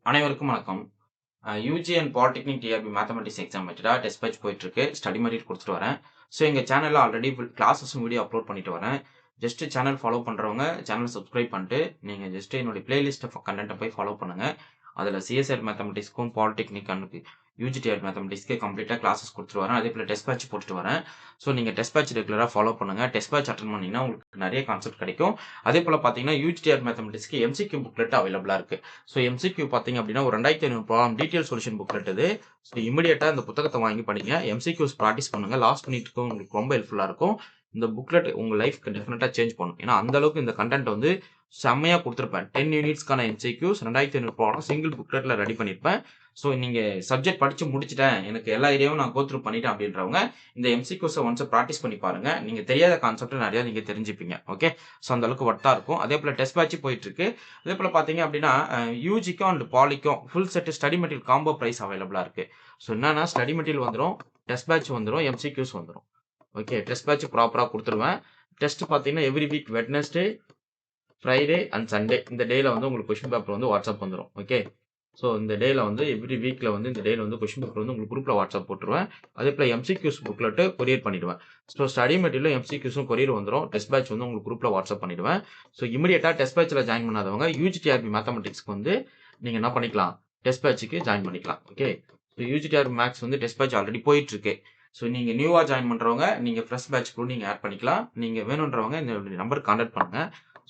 அனைவருக்கும் வணக்கம். UG and polytechnic TRB mathematics exam மெத்தடா டெஸ்ட் பேட்ச் போயிட்டுருக்கு. ஸ்டடி மெட்டீரியல் குடுத்துட்டு வரேன். ஸோ எங்க சேனல்ல ஆல்ரெடி கிளாஸஸும் வீடியோ அப்லோட் பண்ணிட்டு வரேன். ஜஸ்ட் சேனல் ஃபாலோ பண்றவங்க சேனல் சப்ஸ்கிரைப் பண்ணிட்டு, நீங்க ஜஸ்ட் என்னோட பிளேலிஸ்ட் ஆஃப் கன்டென்ட்ட போய் ஃபாலோ பண்ணுங்க. அதுல சிஎஸ்ஆர் மேத்தமெட்டிக்ஸ்க்கும், பாலிடெக்னிக் அண்ட் யுஜி டிஆர்பி மேத்தமெட்டிக்ஸ்க்கு கம்ப்ளீட்டா கிளாஸஸ் குடுத்துட்டு வரேன். அதேபோல டெஸ்ட் பேட்ச் போட்டுட்டு வரேன். ஸோ நீங்க டெஸ்ட் பேட்ச் ரெகுலரா ஃபாலோ பண்ணுங்க. டெஸ்ட் பேட்ச் அட்டெண்ட் பண்ணீங்கன்னா உங்களுக்கு நெறைய கான்செப்ட் கிடைக்கும். அதேபோல பார்த்தீங்கன்னா, யுஜி டிஆர்பி மேத்தமெட்டிக்ஸ்க்கு எம்சிக்யூ புக்லெட் அவைலபிளா இருக்கு. ஸோ எம்சிக்யூ பார்த்தீங்க அப்படின்னா, ஒரு 2500 ப்ராப்ளம் டீடைல் சொல்யூஷன் புக்லெட் இது. ஸோ இமிடியேட்டா இந்த புத்தகத்த வாங்கி படிங்க. எம்சிக்யூஸ் பிராக்டிஸ் பண்ணுங்க. லாஸ்ட் மினிட்க்கு உங்களுக்கு ரொம்ப ஹெல்ப்ஃபுல்லா இருக்கும். இந்த புக்லெட் உங்க லைஃப்க்கு டெஃபினட்டா சேஞ்ச் பண்ணும். ஏன்னா, அந்த அளவுக்கு இந்த கன்டென்ட் வந்து செம்மையா குடுத்திருப்பேன். 10 யூனிட்ஸ்க்கான எம்சிக்யூஸ் 2500 ப்ராப்ளம் சிங்கிள் புக்லெட்ல ரெடி பண்ணியிருப்பேன். ஸோ நீங்க சப்ஜெக்ட் படிச்சு முடிச்சுட்டேன். எனக்கு எல்லா ஏரியாவும் நான் கோ த்ரூ பண்ணிட்டேன் அப்படின்றவங்க, இந்த எம்சிக்யூஸ ஒன்ஸ் பிராக்டிஸ் பண்ணி பாருங்க. நீங்க தெரியாத கான்செப்ட் நெறைய நீங்க தெரிஞ்சுப்பீங்க. ஓகே. ஸோ அந்த அளவுக்கு வொர்த்தா இருக்கும். அதேபோல டெஸ்ட் பேட்ச் போயிட்டு இருக்கு. அதேபோல பார்த்தீங்க அப்படின்னா, யுஜிக்கும் அண்ட் பாலிக்கும் full set study material combo price அவைலபிளா இருக்கு. ஸோ என்னன்னா, ஸ்டடி மெட்டீரியல் வந்துரும், டெஸ்ட் பேட்ச் வந்துரும், எம்சிக்யூஸ் வந்துரும். ஓகே. டெஸ்ட் பேட்ச் ப்ராப்பரா குடுத்துருவேன். டெஸ்ட் பார்த்தீங்கன்னா, every week Wednesday, Friday and Sunday இந்த டேல வந்து உங்களுக்கு கொஸ்டின் பேப்பர் வந்து வாட்ஸ்அப் வந்துரும். ஓகே. ஸோ இந்த டேல வந்து எவ்ரி வீக்ல வந்து இந்த டேல வந்து கொஸ்டின் பேப்பர் வந்து உங்களுக்கு குரூப்ல வாட்ஸ்அப் போட்டுருவேன். அதேபோல எம்சிக்யூஸ் புக்லெட் கொரியர் பண்ணிடுவேன். ஸோ ஸ்டடி மெட்டீரியலும் எம்சிக்யூஸும் கொரியர் வந்துரும். டெஸ்ட் பேட்ச் வந்து உங்களுக்கு குரூப்ல வாட்ஸ்அப் பண்ணிடுவேன். ஸோ இமிடியேட்டா டெஸ்ட் பேட்ச்ல ஜாயின் பண்ணாதவங்க யுஜிடிஆர்பி மேத்தமெட்டிக்ஸ்க்கு வந்து நீங்க என்ன பண்ணிக்கலாம்? டெஸ்ட் பேட்ச்க்கு ஜாயின் பண்ணிக்கலாம். ஓகே. ஸோ யுஜிடிஆர்பி மேத்ஸ் வந்து டெஸ்ட் பேட்ச் ஆல்ரெடி போயிட்டு இருக்கு. ஸோ நீங்க நியூவா ஜாயின் பண்றவங்க நீங்க ஃப்ரெஷ் பேட்ச் கூட நீங்க ஆட் பண்ணிக்கலாம். நீங்க வேணும்ன்றவங்க இந்த நம்பருக்கு கான்டாக்ட் பண்ணுங்க.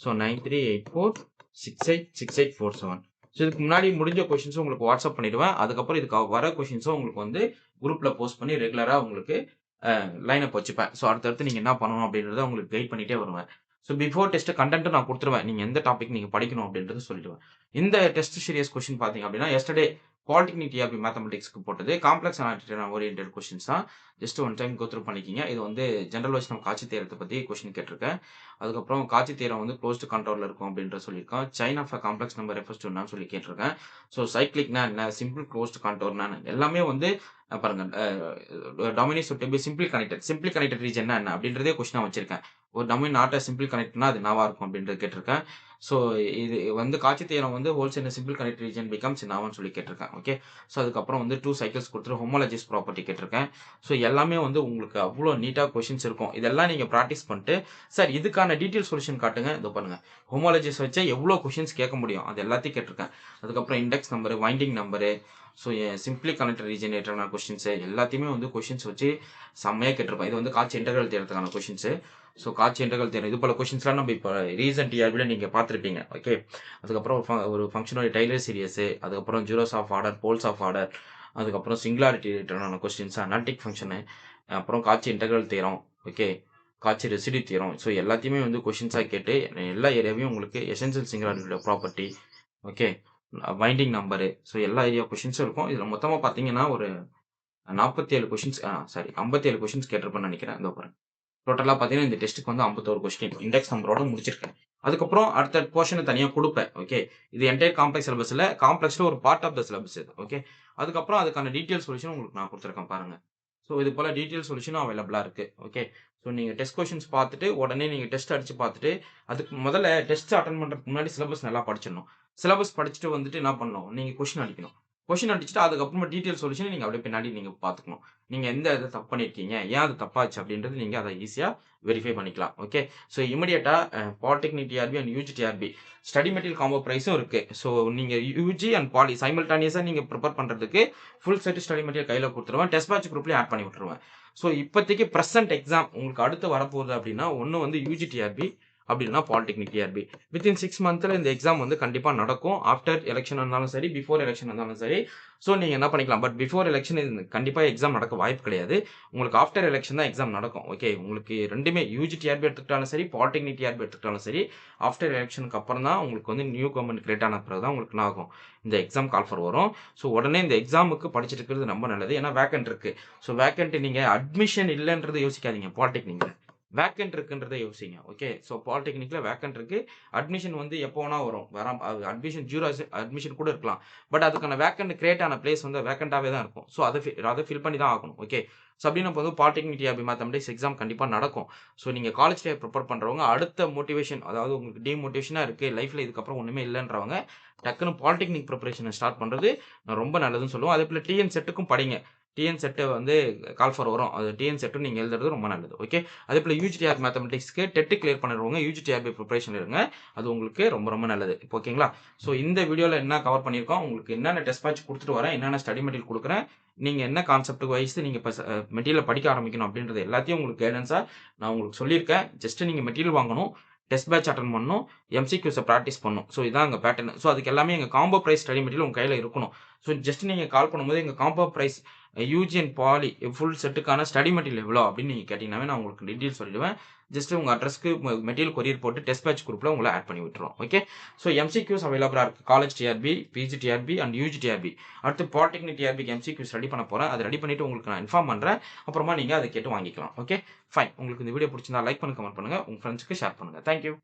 ஸோ 9384686847. ஸோ இதுக்கு முன்னாடி முடிஞ்ச கொஸ்டின்ஸும் உங்களுக்கு வாட்ஸ்அப் பண்ணிடுவேன். அதுக்கப்புறம் இதுக்கு வர கொஸ்டின்ஸும் உங்களுக்கு வந்து குரூப்ல போஸ்ட் பண்ணி ரெகுலரா உங்களுக்கு லைன் அப் வச்சுப்பேன். ஸோ அடுத்தடுத்து நீங்க என்ன பண்ணணும் அப்படின்றத உங்களுக்கு கைட் பண்ணிட்டே வருவேன். ஸோ பிஃபோர் டெஸ்ட் கன்டென்ட் நான் குடுத்துருவேன். நீங்க எந்த டாபிக் நீங்க படிக்கணும் அப்படின்றத சொல்லிடுவேன். இந்த டெஸ்ட் சீரியஸ் கொஸ்டின் பார்த்தீங்க அப்படின்னா, எஸ்டர்டே பாலிடெக்னிக் டிஆர்பி மேத்தமெட்டிக்ஸ்க்கு போட்டது. காம்ப்ளெக்ஸ் அனாலிட்டிக் ஓரியன்டட் கொஸ்டின்ஸ் தான். Just one time go through பண்ணிக்கீங்க. இது வந்து ஜெனரல் வைஸ் நம்ம காட்சி தியரத்த பத்தி கொஸ்டின் கேட்டிருக்கேன். அதுக்கப்புறம் காட்சி தியரம் வந்து க்ளோஸ்ட் கண்ட்ரோல்ல இருக்கும் அப்படின்ற சொல்லியிருக்கேன். Chain of a complex number refers to என்னன்னு சொல்லி கேட்டிருக்கேன். ஸோ சைக்ளிக்னா என்ன? சிம்பிள் க்ளோஸ்ட் கான்டோர்னா என்ன? எல்லாமே வந்து பாருங்க domains to be simple connected. Simple connected ரீஜன்னா என்ன? அப்படின்றதே கொஸ்டினா வச்சிருக்கேன். ஒரு டொமைன் நாட் அ சிம்பிள் கனெக்டட்னா அது என்னவா இருக்கும் அப்படின்றது கேட்டிருக்கேன். ஸோ இது வந்து காட்சி தியரம் வந்து holes in simple connected region becomes என்னவான்னு சொல்லி கேட்டிருக்கேன். ஓகே. ஸோ அதுக்கப்புறம் வந்து 2 சைக்கிள்ஸ் கொடுத்துட்டு ஹோமோலஜிஸ் ப்ராப்பர்ட்டி கேட்டிருக்கேன். ஸோ எல்லாமே வந்து உங்களுக்கு அவ்வளோ நீட்டா கொஸ்டின்ஸ் இருக்கும். இதெல்லாம் நீங்க பிராக்டிஸ் பண்ணிட்டு, சார் இதுக்கான டீடைல் சொல்யூஷன் காட்டுங்க. இதோ பாருங்க. ஹோமோலஜிஸ் வச்சே எவ்வளோ கொஸ்டின்ஸ் கேட்க முடியும்? அது எல்லாத்தையும் கேட்டிருக்கேன். அதுக்கப்புறம் index number, winding number, so simply connected ரீஜனரேட்டரான கொஸ்டின்ஸ் எல்லாத்தையுமே வந்து கொஸ்டின்ஸ் வச்சு செம்மையா கேட்டிருப்பேன். இது வந்து காட்சி இன்டெக்ரல் தியரத்துக்கான questions. So Cauchy integral theorem இது போல கொஸ்டின்ஸ்லாம் நம்ம இப்போ ரீசன்ட் டிஆர்பில நீங்க பார்த்திருப்பீங்க. ஓகே. அதுக்கப்புறம் ஒரு ஃபங்க்ஷனோட டெய்லர் சீரிஸ், அதுக்கப்புறம் zeros of order, poles of order, அதுக்கப்புறம் சிங்குலாரிட்டி ரிலேட்டடான கொஸ்டின்ஸ், அனாலிட்டிக் ஃபங்க்ஷனு, அப்புறம் Cauchy integral theorem, okay. Cauchy residue theorem. So எல்லாத்தையுமே வந்து கொஸ்டின்ஸா கேட்டு எல்லா ஏரியாவையும் உங்களுக்கு எசென்ஷியல் சிங்குலாரிட்டியோட property, okay. Winding number, so எல்லா ஏரியா கொஸ்டின்ஸும் இருக்கும். இதுல மொத்தமா பார்த்தீங்கன்னா ஒரு 47 கொஸ்டின்ஸ் சாரி 57 கொஸ்டின்ஸ் கேட்டிருப்பேன்னு நினைக்கிறேன். இதோ பாருங்க. டோட்டலா பார்த்தீங்கன்னா, இந்த டெஸ்ட்க்கு வந்து 51 கொஸ்டின் இண்டெக்ஸ் நம்பரோட முடிச்சிருக்கேன். அதுக்கப்புறம் அடுத்த போர்ஷன தனியா குடுப்பேன். ஓகே. இது என்டையர் காம்ப்ளெக்ஸ் சிலபஸ் இல்ல. காம்ப்ளெக்ஸ்ல ஒரு பார்ட் ஆஃப் த சிலபஸ் இது. ஓகே. அதுக்கப்புறம் அதுக்கான டீடைல் சொல்யூஷன் உங்களுக்கு நான் குடுத்துருக்கேன் பாருங்க. ஸோ இது போல டீடைல் சொல்யூஷனும் அவைலபிளா இருக்கு. ஓகே. ஸோ நீங்க டெஸ்ட் கொஸ்டின்ஸ் பார்த்துட்டு, உடனே நீங்க டெஸ்ட் அடிச்சு பார்த்துட்டு, அதுக்கு முதல்ல டெஸ்ட் அட்டெண்ட் பண்றதுக்கு முன்னாடி சிலபஸ் நல்லா படிச்சிடணும். சிலபஸ் படிச்சுட்டு வந்துட்டு என்ன பண்ணணும்? நீங்க கொஸ்டின் அடிக்கணும். கொஸ்டின் அடிச்சுட்டு அதுக்கப்புறமா டீடைல் சொல்யூஷன் நீங்க அப்படியே பின்னாடி நீங்க பார்த்துக்கணும். நீங்க எந்த இத தப்பு பண்ணியிருக்கீங்க? ஏன் அது தப்பாச்சு? அப்படின்றது நீங்க அத ஈஸியா வெரிஃபை பண்ணிக்கலாம். ஓகே. ஸோ இமிடியேட்டா polytechnic TRB and UG TRB study material combo பிரைஸும் இருக்கு. ஸோ நீங்க யுஜி அண்ட் பாலி சைமல்டேனியஸா நீங்க பிரிப்பேர் பண்றதுக்கு ஃபுல் செட் ஸ்டடி மெட்டீரியல் கையில குடுத்துருவேன். டெஸ்ட் பேட்ச் குரூப்லயும் ஆட் பண்ணி விட்டுருவேன். ஸோ இப்போதைக்கு பிரசன்ட் எக்ஸாம் உங்களுக்கு அடுத்து வரப்போகுது அப்படின்னா, ஒண்ணு வந்து யுஜி டிஆர்பி, அப்படி இல்லன்னா பாலிடெக்னிக் டிஆர்பி. வித்தின் 6 மந்த்ல இந்த எக்ஸாம் வந்து கண்டிப்பா நடக்கும். ஆஃப்டர் எலக்ஷன் இருந்தாலும் சரி, பிஃபோர் எலக்ஷன் இருந்தாலும் சரி. ஸோ நீங்க என்ன பண்ணிக்கலாம். பட் பிஃபோர் எலக்ஷன் கண்டிப்பா எக்ஸாம் நடக்க வாய்ப்பு கிடையாது. உங்களுக்கு ஆஃப்டர் எலக்ஷன் தான் எக்ஸாம் நடக்கும். ஓகே. உங்களுக்கு 2மே யுஜி டிஆர்பி எடுத்துக்கிட்டாலும் சரி, பாலிடெக்னிக் டிஆர்பி எடுத்துக்கிட்டாலும் சரி, ஆஃப்டர் எலக்ஷனுக்கு அப்புறம் தான் உங்களுக்கு வந்து நியூ கவர்ன்மெண்ட் கிரியேட் ஆன பிறகு தான் உங்களுக்கு என்ன ஆகும்? இந்த எக்ஸாம் கால்ஃபர் வரும். ஸோ உடனே இந்த எக்ஸாமுக்கு படிச்சுட்டு இருக்கிறது ரொம்ப நல்லது. ஏன்னா வேக்கன்ட் இருக்கு. ஸோ வேக்கன்ட் நீங்க அட்மிஷன் இல்லன்றத யோசிக்காதீங்க பாலிடெக்னிக்ல. வேக்கன்ட் இருக்குன்றத யோசிங்க. ஓகே. ஸோ பாலிடெக்னிக்ல வேக்கன்ட் இருக்கு. அட்மிஷன் வந்து எப்போ வேணா வரும். அட்மிஷன் 0 அட்மிஷன் கூட இருக்கலாம். பட் அதுக்கான வேக்கன்ட் கிரியேட் ஆன பிளேஸ் வந்து வேக்கன்ட்டாவே தான் இருக்கும். ஸோ அத ஃபில் பண்ணி தான் ஆகணும். ஓகே. ஸோ அப்டின்னப்போ வந்து பாலிடெக்னிக் டிஆர்பி மேத்தமெட்டிக்ஸ் எக்ஸாம் கண்டிப்பா நடக்கும். ஸோ நீங்க காலேஜ் டைம் ப்ரிப்பேர் பண்றவங்க அடுத்த மோட்டிவேஷன் அதாவது உங்களுக்கு டிமோட்டிவேஷனா இருக்கு. லைஃப்ல இதுக்கப்புறம் ஒண்ணுமே இல்லன்றவங்க டக்குனு பாலிடெக்னிக் பிரிப்பரேஷன ஸ்டார்ட் பண்றது நான் ரொம்ப நல்லதுன்னு சொல்லுவேன். அதேபோல டிஎன் செட்டுக்கும் படிங்க. டிஎன் செட் வந்து கால் ஃபார் வரும். அது டிஎன் செட்டும் நீங்க எழுதுறது ரொம்ப நல்லது. ஓகே. அதேபோல யுஜிடிஆர் மேத்தமெட்டிக்ஸ்க்கு டெட் கிளியர் பண்ணிடுறவங்க யுஜிடிஆர்பி ப்ரிப்பரேஷன் இருங்க. அது உங்களுக்கு ரொம்ப ரொம்ப நல்லது. இப்போ ஓகேங்களா? ஸோ இந்த வீடியோல என்ன கவர் பண்ணியிருக்கோம், உங்களுக்கு என்னென்ன டெஸ்ட் பேட்ச் குடுத்துட்டு வரேன், என்னென்ன ஸ்டடி மெட்டீரியல் குடுக்குறேன், நீங்க என்ன கான்செப்ட் வைஸ் நீங்க இப்ப மெட்டீரியல படிக்க ஆரம்பிக்கணும் அப்படின்றது எல்லாத்தையும் உங்களுக்கு கைடன்ஸா நான் உங்களுக்கு சொல்லியிருக்கேன். ஜஸ்ட் நீங்க மெட்டீரியல் வாங்கணும். டெஸ்ட் பேட்ச் அட்டெண்ட் பண்ணணும். எம்சிக்யூஸ பிராக்டிஸ் பண்ணணும். ஸோ இதான் எங்க பேட்டர்ன். ஸோ அதுக்கு எல்லாமே எங்க காம்போ பிரைஸ் ஸ்டடி மெட்டீரியல் உங்க கையில இருக்கணும். ஸோ ஜஸ்ட் நீங்க கால் பண்ணும்போது எங்க combo price UG and poly full செட்டுக்கான ஸ்டடி மெட்டீரியல் எவ்வளோ அப்படின்னு நீங்க கேட்டீங்கன்னாவே நான் உங்களுக்கு டீட்டெயில் சொல்லிடுவேன். ஜஸ்ட் உங்க அட்ரஸ்க்கு மெட்டீரியல் கொரியர் போட்டு டெஸ்ட் பேட்ச் குரூப்ல உங்களை ஆட் பண்ணி விட்டுருவோம். ஓகே. ஸோ எம்சிக்யூஸ் அவைலபிளா இருக்கு. College TRB, PG TRB and UG TRB. அடுத்து பாலிடெக்னிக் டிஆர்பிக்கு எம்சிக்யூஸ் ரெடி பண்ண போறேன். அதை ரெடி பண்ணிட்டு உங்களுக்கு நான் இன்ஃபார்ம் பண்றேன். அப்புறமா நீங்க அதை கேட்டு வாங்கிக்கலாம். ஓகே. ஃபைன். உங்களுக்கு இந்த வீடியோ பிடிச்சிருந்தா லைக் பண்ணுங்க, கமெண்ட் பண்ணுங்க, உங்க ஃப்ரெண்ட்ஸ்க்கு ஷேர் பண்ணுங்க. தேங்க்யூ.